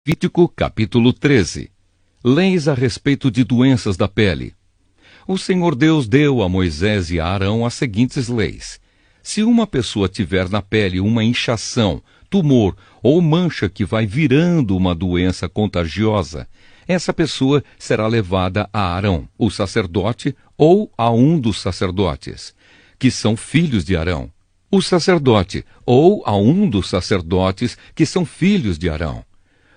Levítico capítulo 13. Leis a respeito de doenças da pele. O Senhor Deus deu a Moisés e a Arão as seguintes leis. Se uma pessoa tiver na pele uma inchação, tumor ou mancha que vai virando uma doença contagiosa, essa pessoa será levada a Arão, o sacerdote, ou a um dos sacerdotes, que são filhos de Arão, o sacerdote, ou a um dos sacerdotes, que são filhos de Arão.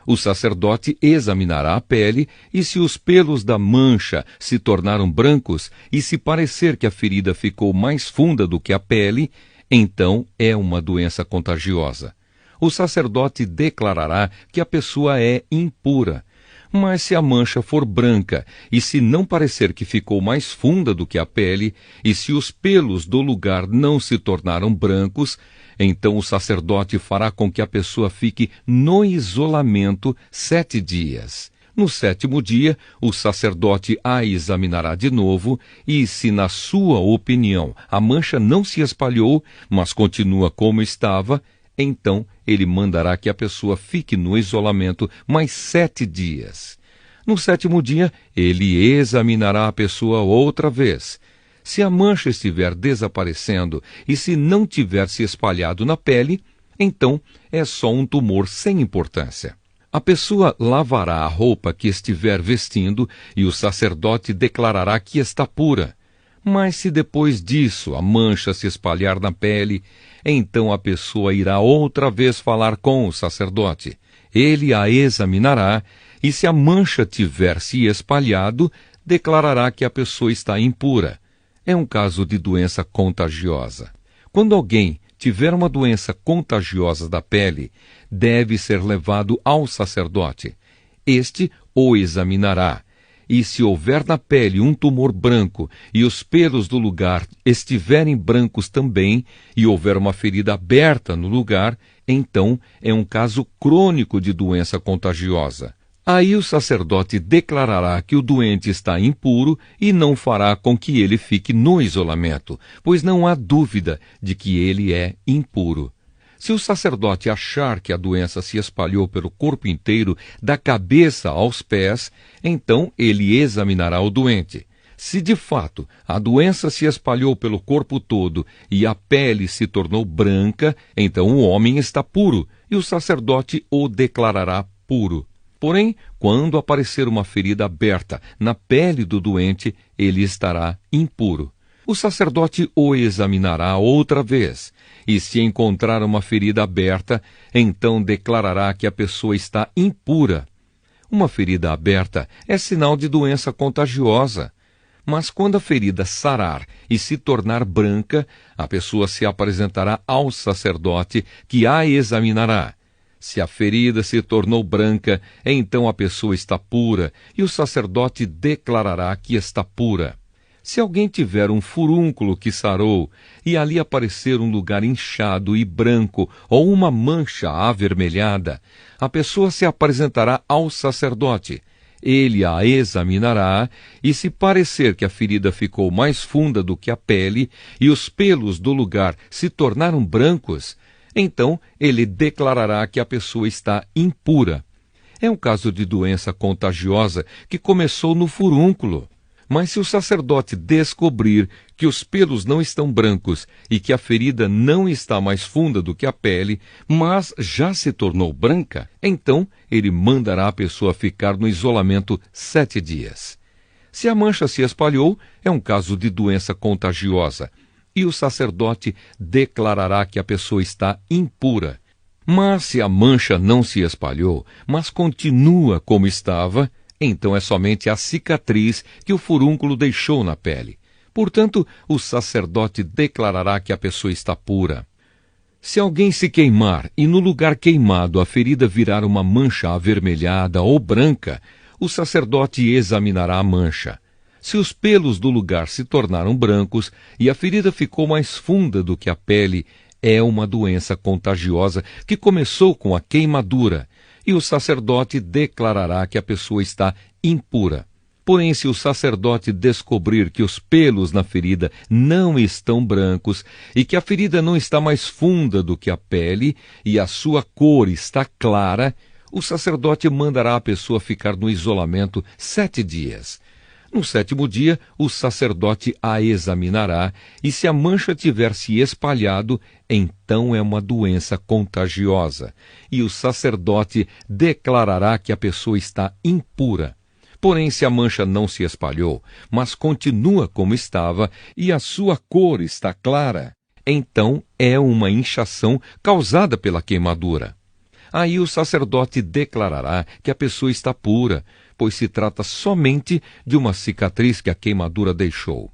O sacerdote examinará a pele, e se os pelos da mancha se tornaram brancos, e se parecer que a ferida ficou mais funda do que a pele, então é uma doença contagiosa. O sacerdote declarará que a pessoa é impura. Mas se a mancha for branca, e se não parecer que ficou mais funda do que a pele, e se os pelos do lugar não se tornaram brancos, então o sacerdote fará com que a pessoa fique no isolamento 7 dias. No 7º dia, o sacerdote a examinará de novo, e se na sua opinião a mancha não se espalhou, mas continua como estava, então ele mandará que a pessoa fique no isolamento mais 7 dias. No 7º dia, ele examinará a pessoa outra vez. Se a mancha estiver desaparecendo e se não tiver se espalhado na pele, então é só um tumor sem importância. A pessoa lavará a roupa que estiver vestindo e o sacerdote declarará que está pura. Mas se depois disso a mancha se espalhar na pele, então a pessoa irá outra vez falar com o sacerdote. Ele a examinará e se a mancha tiver se espalhado, declarará que a pessoa está impura. É um caso de doença contagiosa. Quando alguém tiver uma doença contagiosa da pele, deve ser levado ao sacerdote. Este o examinará. E se houver na pele um tumor branco e os pelos do lugar estiverem brancos também, e houver uma ferida aberta no lugar, então é um caso crônico de doença contagiosa. Aí o sacerdote declarará que o doente está impuro e não fará com que ele fique no isolamento, pois não há dúvida de que ele é impuro. Se o sacerdote achar que a doença se espalhou pelo corpo inteiro, da cabeça aos pés, então ele examinará o doente. Se de fato a doença se espalhou pelo corpo todo e a pele se tornou branca, então o homem está puro e o sacerdote o declarará puro. Porém, quando aparecer uma ferida aberta na pele do doente, ele estará impuro. O sacerdote o examinará outra vez, e se encontrar uma ferida aberta, então declarará que a pessoa está impura. Uma ferida aberta é sinal de doença contagiosa. Mas quando a ferida sarar e se tornar branca, a pessoa se apresentará ao sacerdote, que a examinará. Se a ferida se tornou branca, então a pessoa está pura, e o sacerdote declarará que está pura. Se alguém tiver um furúnculo que sarou, e ali aparecer um lugar inchado e branco, ou uma mancha avermelhada, a pessoa se apresentará ao sacerdote. Ele a examinará, e se parecer que a ferida ficou mais funda do que a pele, e os pelos do lugar se tornaram brancos, então ele declarará que a pessoa está impura. É um caso de doença contagiosa que começou no furúnculo. Mas se o sacerdote descobrir que os pelos não estão brancos e que a ferida não está mais funda do que a pele, mas já se tornou branca, então ele mandará a pessoa ficar no isolamento 7 dias. Se a mancha se espalhou, é um caso de doença contagiosa, e o sacerdote declarará que a pessoa está impura. Mas se a mancha não se espalhou, mas continua como estava, então é somente a cicatriz que o furúnculo deixou na pele. Portanto, o sacerdote declarará que a pessoa está pura. Se alguém se queimar e no lugar queimado a ferida virar uma mancha avermelhada ou branca, o sacerdote examinará a mancha. Se os pelos do lugar se tornaram brancos e a ferida ficou mais funda do que a pele, é uma doença contagiosa que começou com a queimadura, e o sacerdote declarará que a pessoa está impura. Porém, se o sacerdote descobrir que os pelos na ferida não estão brancos e que a ferida não está mais funda do que a pele e a sua cor está clara, O sacerdote mandará a pessoa ficar no isolamento 7 dias. No 7º dia, o sacerdote a examinará, e se a mancha tiver se espalhado, então é uma doença contagiosa, e o sacerdote declarará que a pessoa está impura. Porém, se a mancha não se espalhou, mas continua como estava, e a sua cor está clara, então é uma inchação causada pela queimadura. Aí o sacerdote declarará que a pessoa está pura, pois se trata somente de uma cicatriz que a queimadura deixou.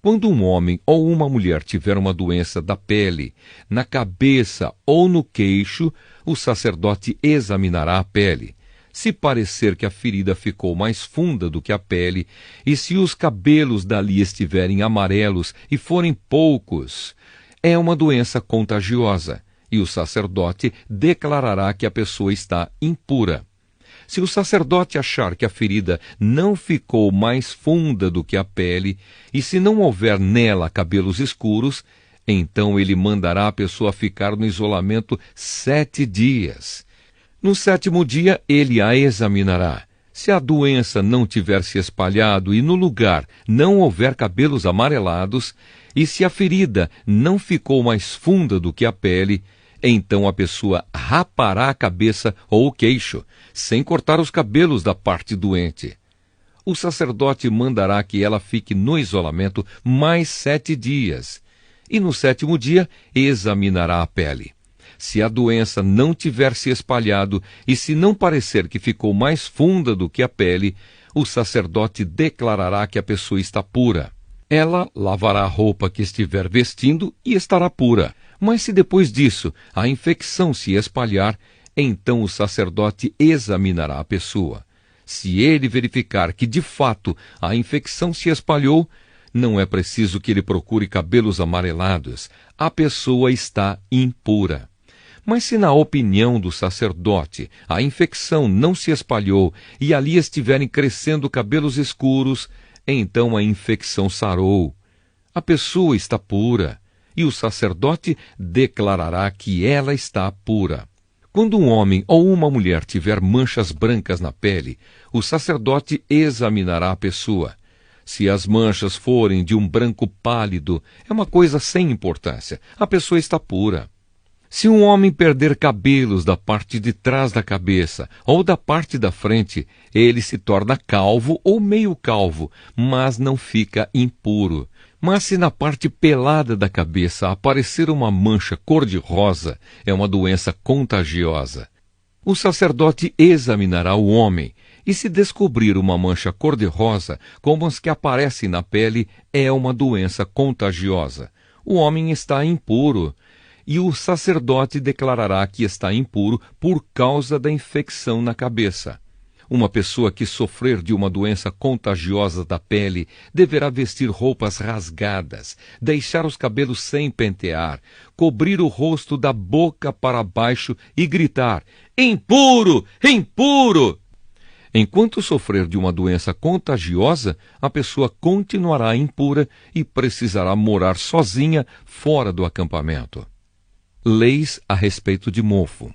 Quando um homem ou uma mulher tiver uma doença da pele, na cabeça ou no queixo, o sacerdote examinará a pele. Se parecer que a ferida ficou mais funda do que a pele, e se os cabelos dali estiverem amarelos e forem poucos, é uma doença contagiosa, e o sacerdote declarará que a pessoa está impura. Se o sacerdote achar que a ferida não ficou mais funda do que a pele, e se não houver nela cabelos escuros, então ele mandará a pessoa ficar no isolamento 7 dias. No 7º dia, ele a examinará. Se a doença não tiver se espalhado e no lugar não houver cabelos amarelados, e se a ferida não ficou mais funda do que a pele, então a pessoa rapará a cabeça ou o queixo, sem cortar os cabelos da parte doente. O sacerdote mandará que ela fique no isolamento mais 7 dias, e no 7º dia examinará a pele. Se a doença não tiver se espalhado e se não parecer que ficou mais funda do que a pele, o sacerdote declarará que a pessoa está pura. Ela lavará a roupa que estiver vestindo e estará pura. Mas se depois disso a infecção se espalhar, então o sacerdote examinará a pessoa. Se ele verificar que de fato a infecção se espalhou, não é preciso que ele procure cabelos amarelados. A pessoa está impura. Mas se na opinião do sacerdote a infecção não se espalhou e ali estiverem crescendo cabelos escuros, então a infecção sarou. A pessoa está pura, e o sacerdote declarará que ela está pura. Quando um homem ou uma mulher tiver manchas brancas na pele, o sacerdote examinará a pessoa. Se as manchas forem de um branco pálido, é uma coisa sem importância. A pessoa está pura. Se um homem perder cabelos da parte de trás da cabeça ou da parte da frente, ele se torna calvo ou meio calvo, mas não fica impuro. Mas se na parte pelada da cabeça aparecer uma mancha cor-de-rosa, é uma doença contagiosa. O sacerdote examinará o homem, e se descobrir uma mancha cor-de-rosa, como as que aparecem na pele, é uma doença contagiosa. O homem está impuro, e o sacerdote declarará que está impuro por causa da infecção na cabeça. Uma pessoa que sofrer de uma doença contagiosa da pele deverá vestir roupas rasgadas, deixar os cabelos sem pentear, cobrir o rosto da boca para baixo e gritar: impuro! Impuro! Enquanto sofrer de uma doença contagiosa, a pessoa continuará impura e precisará morar sozinha fora do acampamento. Leis a respeito de mofo.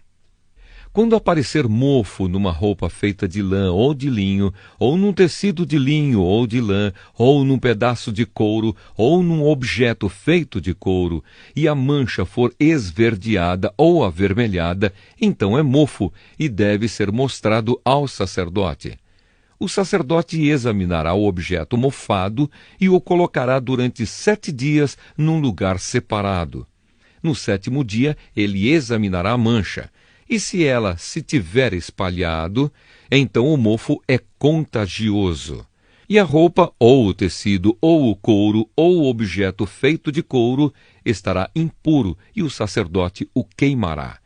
Quando aparecer mofo numa roupa feita de lã ou de linho, ou num tecido de linho ou de lã, ou num pedaço de couro, ou num objeto feito de couro, e a mancha for esverdeada ou avermelhada, então é mofo e deve ser mostrado ao sacerdote. O sacerdote examinará o objeto mofado e o colocará durante 7 dias num lugar separado. No 7º dia, ele examinará a mancha. E se ela se tiver espalhado, então o mofo é contagioso. E a roupa, ou o tecido, ou o couro, ou o objeto feito de couro, estará impuro, e o sacerdote o queimará.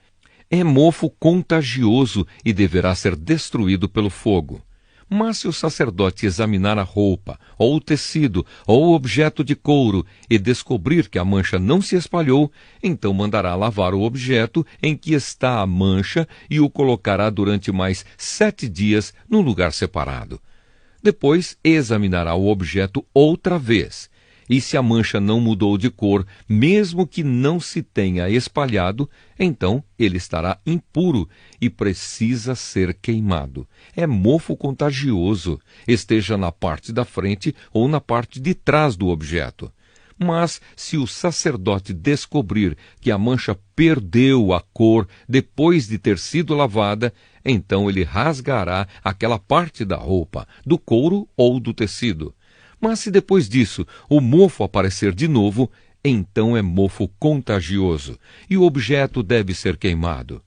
É mofo contagioso e deverá ser destruído pelo fogo. Mas se o sacerdote examinar a roupa, ou o tecido, ou o objeto de couro, e descobrir que a mancha não se espalhou, então mandará lavar o objeto em que está a mancha e o colocará durante mais 7 dias num lugar separado. Depois examinará o objeto outra vez. E se a mancha não mudou de cor, mesmo que não se tenha espalhado, então ele estará impuro e precisa ser queimado. É mofo contagioso, esteja na parte da frente ou na parte de trás do objeto. Mas se o sacerdote descobrir que a mancha perdeu a cor depois de ter sido lavada, então ele rasgará aquela parte da roupa, do couro ou do tecido. Mas se depois disso o mofo aparecer de novo, então é mofo contagioso, e o objeto deve ser queimado.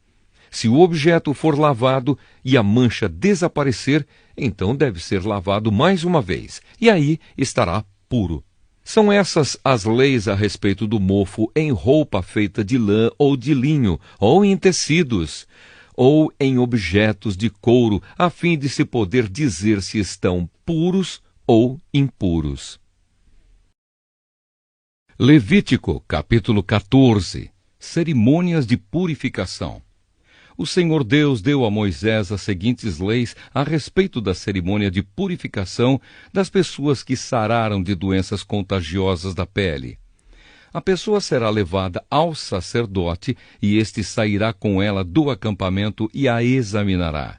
Se o objeto for lavado e a mancha desaparecer, então deve ser lavado mais uma vez, e aí estará puro. São essas as leis a respeito do mofo em roupa feita de lã ou de linho, ou em tecidos, ou em objetos de couro, a fim de se poder dizer se estão puros ou impuros. Levítico, capítulo 14. Cerimônias de purificação. O Senhor Deus deu a Moisés as seguintes leis a respeito da cerimônia de purificação das pessoas que sararam de doenças contagiosas da pele. A pessoa será levada ao sacerdote e este sairá com ela do acampamento e a examinará.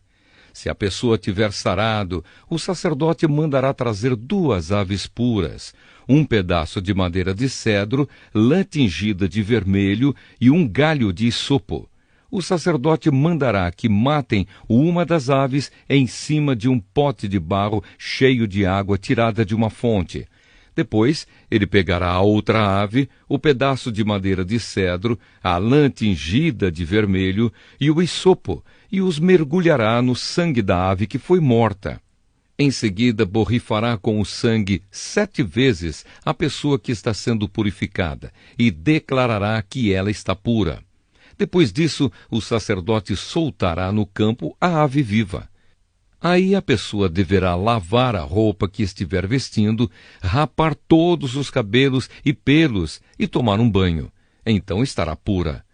Se a pessoa tiver sarado, o sacerdote mandará trazer 2 aves puras, um pedaço de madeira de cedro, lã tingida de vermelho e um galho de isopo. O sacerdote mandará que matem uma das aves em cima de um pote de barro cheio de água tirada de uma fonte. Depois, ele pegará a outra ave, o pedaço de madeira de cedro, a lã tingida de vermelho e o isopo, e os mergulhará no sangue da ave que foi morta. Em seguida, borrifará com o sangue 7 vezes a pessoa que está sendo purificada, e declarará que ela está pura. Depois disso, o sacerdote soltará no campo a ave viva. Aí a pessoa deverá lavar a roupa que estiver vestindo, rapar todos os cabelos e pelos e tomar um banho. Então estará pura.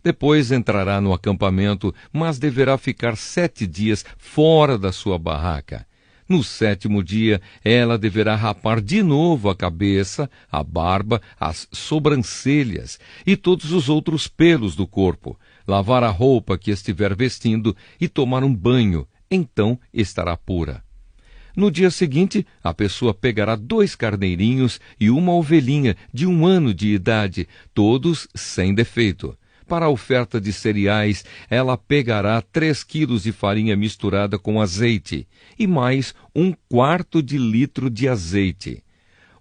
Depois entrará no acampamento, mas deverá ficar 7 dias fora da sua barraca. No 7º dia, ela deverá rapar de novo a cabeça, a barba, as sobrancelhas e todos os outros pelos do corpo, lavar a roupa que estiver vestindo e tomar um banho. Então estará pura. No dia seguinte, a pessoa pegará 2 carneirinhos e uma ovelhinha de 1 ano de idade, todos sem defeito. Para a oferta de cereais, ela pegará 3 quilos de farinha misturada com azeite e mais 1/4 de litro de azeite.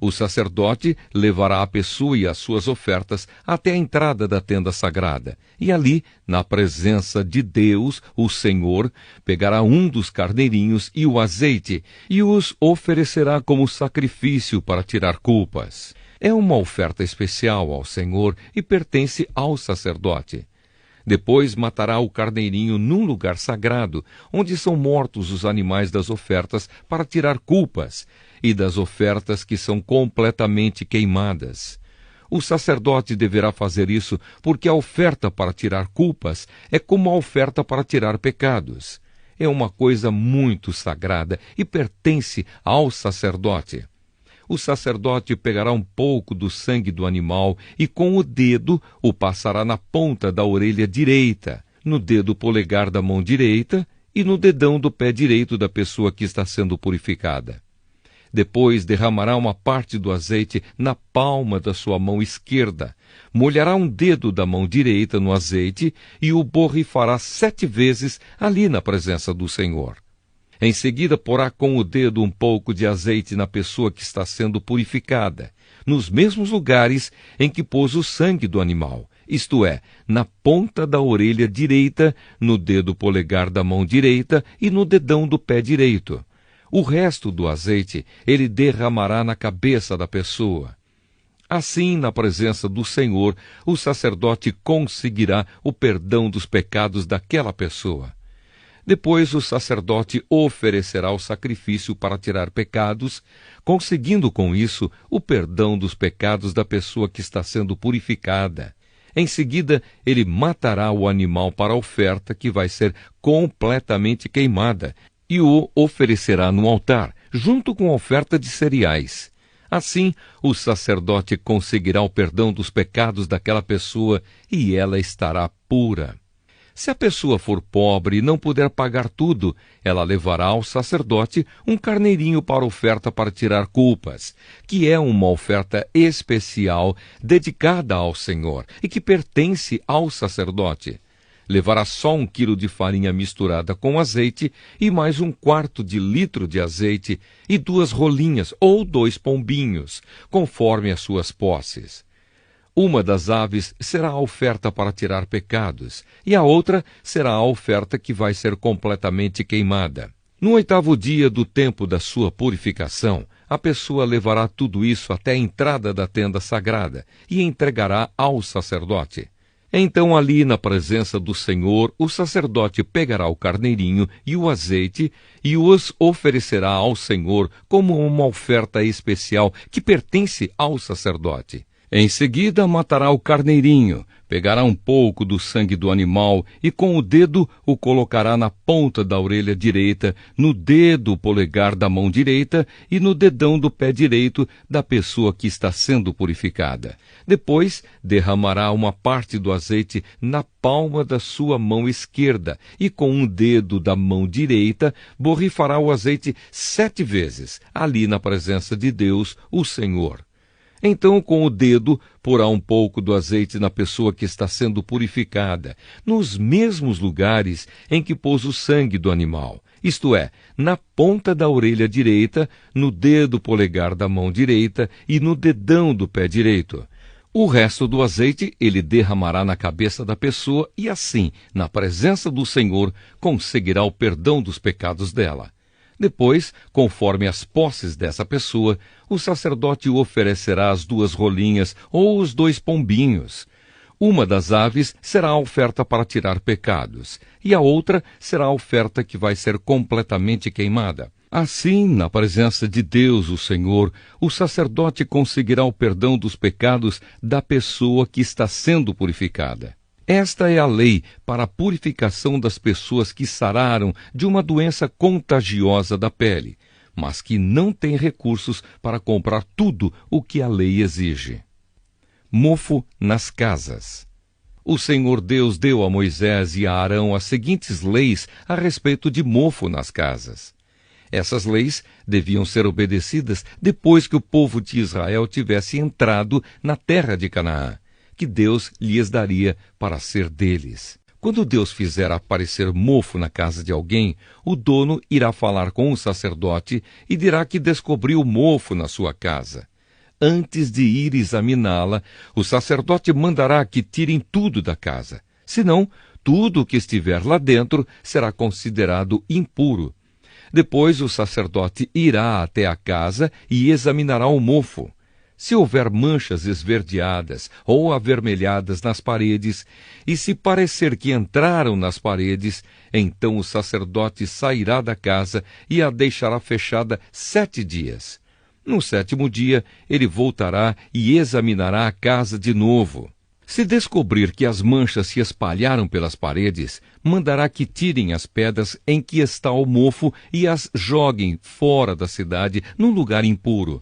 O sacerdote levará a pessoa e as suas ofertas até a entrada da tenda sagrada, e ali, na presença de Deus, o Senhor, pegará um dos carneirinhos e o azeite, e os oferecerá como sacrifício para tirar culpas. É uma oferta especial ao Senhor e pertence ao sacerdote. Depois matará o carneirinho num lugar sagrado, onde são mortos os animais das ofertas para tirar culpas, e das ofertas que são completamente queimadas. O sacerdote deverá fazer isso porque a oferta para tirar culpas é como a oferta para tirar pecados. É uma coisa muito sagrada e pertence ao sacerdote. O sacerdote pegará um pouco do sangue do animal e com o dedo o passará na ponta da orelha direita, no dedo polegar da mão direita e no dedão do pé direito da pessoa que está sendo purificada. Depois derramará uma parte do azeite na palma da sua mão esquerda, molhará um dedo da mão direita no azeite e o borrifará 7 vezes ali na presença do Senhor. Em seguida, porá com o dedo um pouco de azeite na pessoa que está sendo purificada, nos mesmos lugares em que pôs o sangue do animal, isto é, na ponta da orelha direita, no dedo polegar da mão direita e no dedão do pé direito. O resto do azeite ele derramará na cabeça da pessoa. Assim, na presença do Senhor, o sacerdote conseguirá o perdão dos pecados daquela pessoa. Depois o sacerdote oferecerá o sacrifício para tirar pecados, conseguindo com isso o perdão dos pecados da pessoa que está sendo purificada. Em seguida, ele matará o animal para a oferta que vai ser completamente queimada, e o oferecerá no altar, junto com a oferta de cereais. Assim, o sacerdote conseguirá o perdão dos pecados daquela pessoa e ela estará pura. Se a pessoa for pobre e não puder pagar tudo, ela levará ao sacerdote um carneirinho para oferta para tirar culpas, que é uma oferta especial dedicada ao Senhor e que pertence ao sacerdote. Levará só 1 quilo de farinha misturada com azeite e mais 1/4 de litro de azeite e 2 rolinhas ou 2 pombinhos, conforme as suas posses. Uma das aves será a oferta para tirar pecados, e a outra será a oferta que vai ser completamente queimada. No 8º dia do tempo da sua purificação, a pessoa levará tudo isso até a entrada da tenda sagrada e entregará ao sacerdote. Então, ali na presença do Senhor, o sacerdote pegará o carneirinho e o azeite e os oferecerá ao Senhor como uma oferta especial que pertence ao sacerdote. Em seguida, matará o carneirinho, pegará um pouco do sangue do animal e com o dedo o colocará na ponta da orelha direita, no dedo polegar da mão direita e no dedão do pé direito da pessoa que está sendo purificada. Depois, derramará uma parte do azeite na palma da sua mão esquerda e com um dedo da mão direita borrifará o azeite 7 vezes, ali na presença de Deus, o Senhor. Então, com o dedo, porá um pouco do azeite na pessoa que está sendo purificada, nos mesmos lugares em que pôs o sangue do animal, isto é, na ponta da orelha direita, no dedo polegar da mão direita e no dedão do pé direito. O resto do azeite ele derramará na cabeça da pessoa e assim, na presença do Senhor, conseguirá o perdão dos pecados dela. Depois, conforme as posses dessa pessoa, o sacerdote oferecerá as 2 rolinhas ou os 2 pombinhos. Uma das aves será a oferta para tirar pecados, e a outra será a oferta que vai ser completamente queimada. Assim, na presença de Deus, o Senhor, o sacerdote conseguirá o perdão dos pecados da pessoa que está sendo purificada. Esta é a lei para a purificação das pessoas que sararam de uma doença contagiosa da pele, mas que não têm recursos para comprar tudo o que a lei exige. Mofo nas casas. O Senhor Deus deu a Moisés e a Arão as seguintes leis a respeito de mofo nas casas. Essas leis deviam ser obedecidas depois que o povo de Israel tivesse entrado na terra de Canaã, que Deus lhes daria para ser deles. Quando Deus fizer aparecer mofo na casa de alguém, o dono irá falar com o sacerdote e dirá que descobriu mofo na sua casa. Antes de ir examiná-la, o sacerdote mandará que tirem tudo da casa. Senão, tudo o que estiver lá dentro será considerado impuro. Depois o sacerdote irá até a casa e examinará o mofo. Se houver manchas esverdeadas ou avermelhadas nas paredes, e se parecer que entraram nas paredes, então o sacerdote sairá da casa e a deixará fechada 7 dias. No 7º dia, ele voltará e examinará a casa de novo. Se descobrir que as manchas se espalharam pelas paredes, mandará que tirem as pedras em que está o mofo e as joguem fora da cidade, num lugar impuro.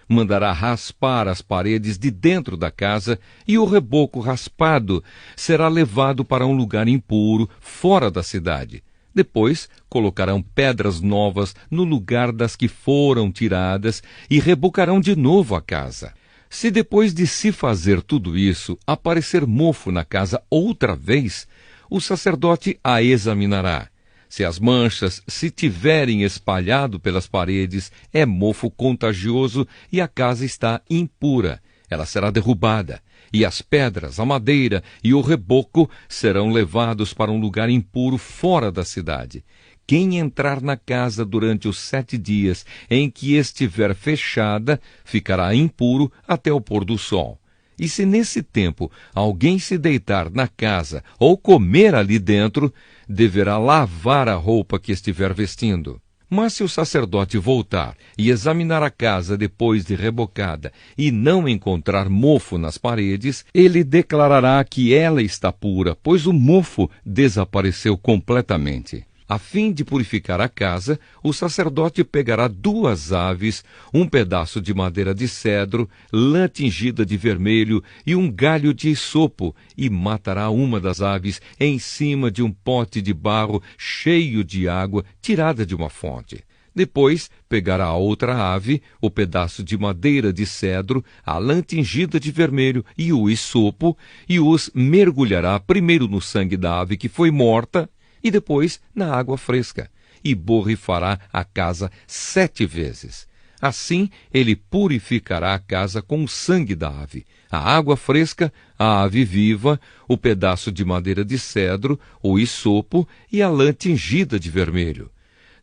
Mandará raspar as paredes de dentro da casa e o reboco raspado será levado para um lugar impuro, fora da cidade. Depois, colocarão pedras novas no lugar das que foram tiradas e rebocarão de novo a casa. Se depois de se fazer tudo isso, aparecer mofo na casa outra vez, o sacerdote a examinará. Se as manchas se tiverem espalhado pelas paredes, é mofo contagioso e a casa está impura. Ela será derrubada, e as pedras, a madeira e o reboco serão levados para um lugar impuro fora da cidade. Quem entrar na casa durante os 7 dias em que estiver fechada, ficará impuro até o pôr do sol. E se nesse tempo alguém se deitar na casa ou comer ali dentro, deverá lavar a roupa que estiver vestindo. Mas se o sacerdote voltar e examinar a casa depois de rebocada e não encontrar mofo nas paredes, ele declarará que ela está pura, pois o mofo desapareceu completamente. A fim de purificar a casa, o sacerdote pegará 2 aves, um pedaço de madeira de cedro, lã tingida de vermelho e um galho de hisopo, e matará uma das aves em cima de um pote de barro cheio de água tirada de uma fonte. Depois, pegará a outra ave, o pedaço de madeira de cedro, a lã tingida de vermelho e o hisopo, e os mergulhará primeiro no sangue da ave que foi morta, e depois na água fresca, e borrifará a casa 7 vezes. Assim ele purificará a casa com o sangue da ave, a água fresca, a ave viva, o pedaço de madeira de cedro, o hisopo e a lã tingida de vermelho.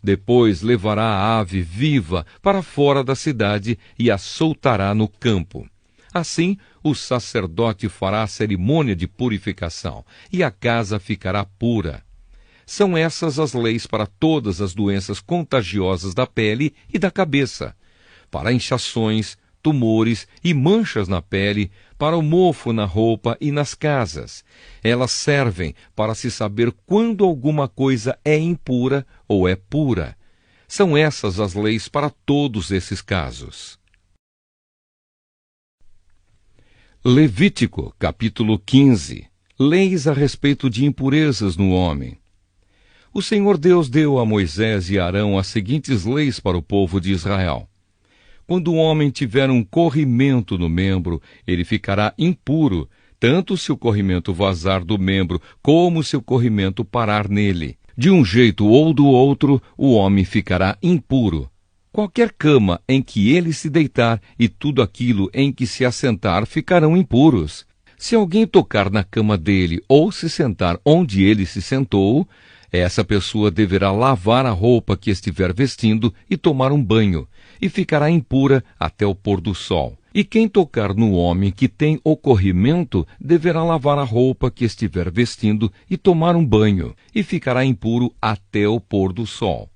Depois levará a ave viva para fora da cidade e a soltará no campo. Assim, o sacerdote fará a cerimônia de purificação, e a casa ficará pura. São essas as leis para todas as doenças contagiosas da pele e da cabeça, para inchações, tumores e manchas na pele, para o mofo na roupa e nas casas. Elas servem para se saber quando alguma coisa é impura ou é pura. São essas as leis para todos esses casos. Levítico, capítulo 15. Leis a respeito de impurezas no homem. O Senhor Deus deu a Moisés e Arão as seguintes leis para o povo de Israel. Quando o homem tiver um corrimento no membro, ele ficará impuro, tanto se o corrimento vazar do membro, como se o corrimento parar nele. De um jeito ou do outro, o homem ficará impuro. Qualquer cama em que ele se deitar e tudo aquilo em que se assentar ficarão impuros. Se alguém tocar na cama dele ou se sentar onde ele se sentou, essa pessoa deverá lavar a roupa que estiver vestindo e tomar um banho, e ficará impura até o pôr do sol. E quem tocar no homem que tem o corrimento deverá lavar a roupa que estiver vestindo e tomar um banho, e ficará impuro até o pôr do sol.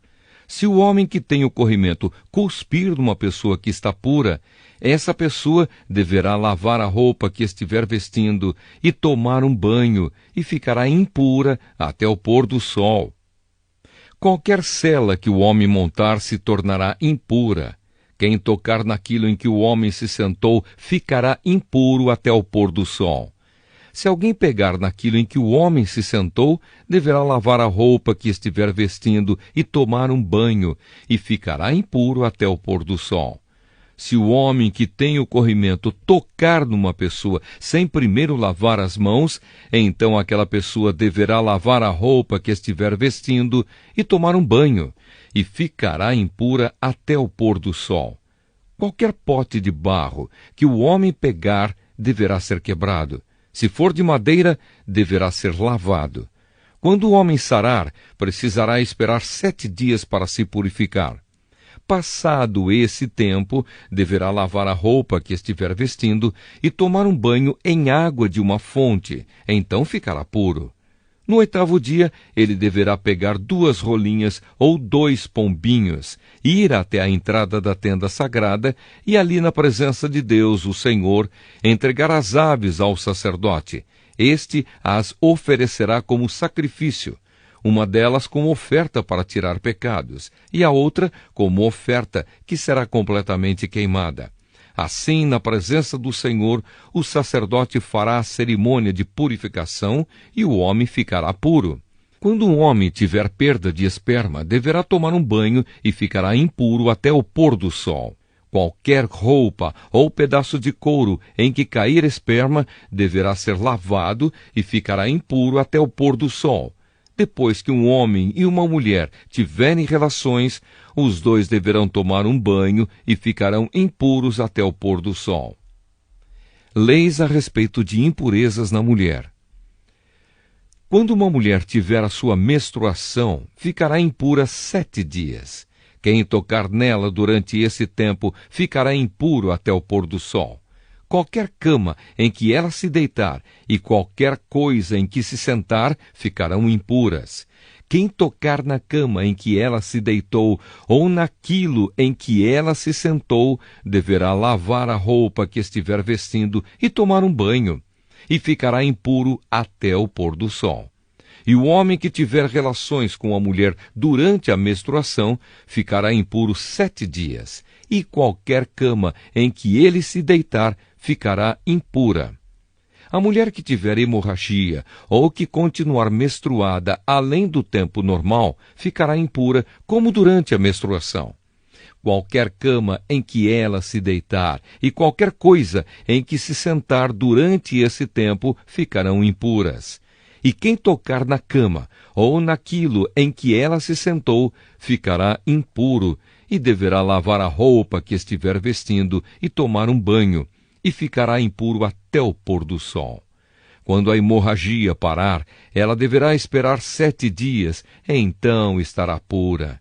Se o homem que tem o corrimento cuspir numa pessoa que está pura, essa pessoa deverá lavar a roupa que estiver vestindo e tomar um banho, e ficará impura até o pôr do sol. Qualquer sela que o homem montar se tornará impura. Quem tocar naquilo em que o homem se sentou ficará impuro até o pôr do sol. Se alguém pegar naquilo em que o homem se sentou, deverá lavar a roupa que estiver vestindo e tomar um banho, e ficará impuro até o pôr do sol. Se o homem que tem o corrimento tocar numa pessoa sem primeiro lavar as mãos, então aquela pessoa deverá lavar a roupa que estiver vestindo e tomar um banho, e ficará impura até o pôr do sol. Qualquer pote de barro que o homem pegar deverá ser quebrado. Se for de madeira, deverá ser lavado. Quando o homem sarar, precisará esperar 7 dias para se purificar. Passado esse tempo, deverá lavar a roupa que estiver vestindo e tomar um banho em água de uma fonte, então ficará puro. No 8º dia, ele deverá pegar 2 rolinhas ou 2 pombinhos, ir até a entrada da tenda sagrada e ali na presença de Deus, o Senhor, entregar as aves ao sacerdote. Este as oferecerá como sacrifício, uma delas como oferta para tirar pecados, e a outra como oferta que será completamente queimada. Assim, na presença do Senhor, o sacerdote fará a cerimônia de purificação e o homem ficará puro. Quando um homem tiver perda de esperma, deverá tomar um banho e ficará impuro até o pôr do sol. Qualquer roupa ou pedaço de couro em que cair esperma deverá ser lavado e ficará impuro até o pôr do sol. Depois que um homem e uma mulher tiverem relações, os 2 deverão tomar um banho e ficarão impuros até o pôr do sol. Leis a respeito de impurezas na mulher. Quando uma mulher tiver a sua menstruação, ficará impura 7 dias. Quem tocar nela durante esse tempo ficará impuro até o pôr do sol. Qualquer cama em que ela se deitar e qualquer coisa em que se sentar ficarão impuras. Quem tocar na cama em que ela se deitou ou naquilo em que ela se sentou, deverá lavar a roupa que estiver vestindo e tomar um banho, e ficará impuro até o pôr do sol. E o homem que tiver relações com a mulher durante a menstruação ficará impuro 7 dias, e qualquer cama em que ele se deitar ficará impura. A mulher que tiver hemorragia ou que continuar menstruada além do tempo normal ficará impura, como durante a menstruação. Qualquer cama em que ela se deitar e qualquer coisa em que se sentar durante esse tempo ficarão impuras. E quem tocar na cama ou naquilo em que ela se sentou ficará impuro e deverá lavar a roupa que estiver vestindo e tomar um banho, e ficará impuro até o pôr do sol. Quando a hemorragia parar, ela deverá esperar 7 dias, então estará pura.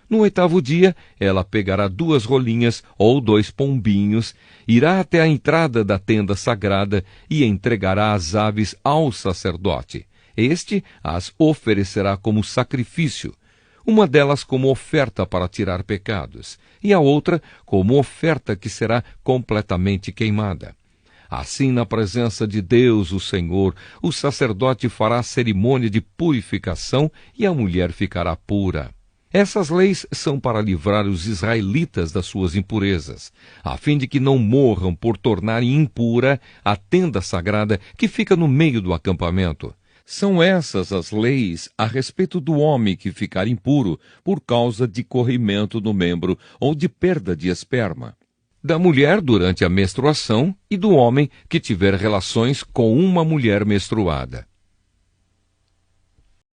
No 8º dia, ela pegará 2 rolinhas ou 2 pombinhos, irá até a entrada da tenda sagrada e entregará as aves ao sacerdote. Este as oferecerá como sacrifício, uma delas como oferta para tirar pecados, e a outra como oferta que será completamente queimada. Assim, na presença de Deus, o Senhor, o sacerdote fará a cerimônia de purificação e a mulher ficará pura. Essas leis são para livrar os israelitas das suas impurezas, a fim de que não morram por tornarem impura a tenda sagrada que fica no meio do acampamento. São essas as leis a respeito do homem que ficar impuro por causa de corrimento no membro ou de perda de esperma, da mulher durante a menstruação e do homem que tiver relações com uma mulher menstruada.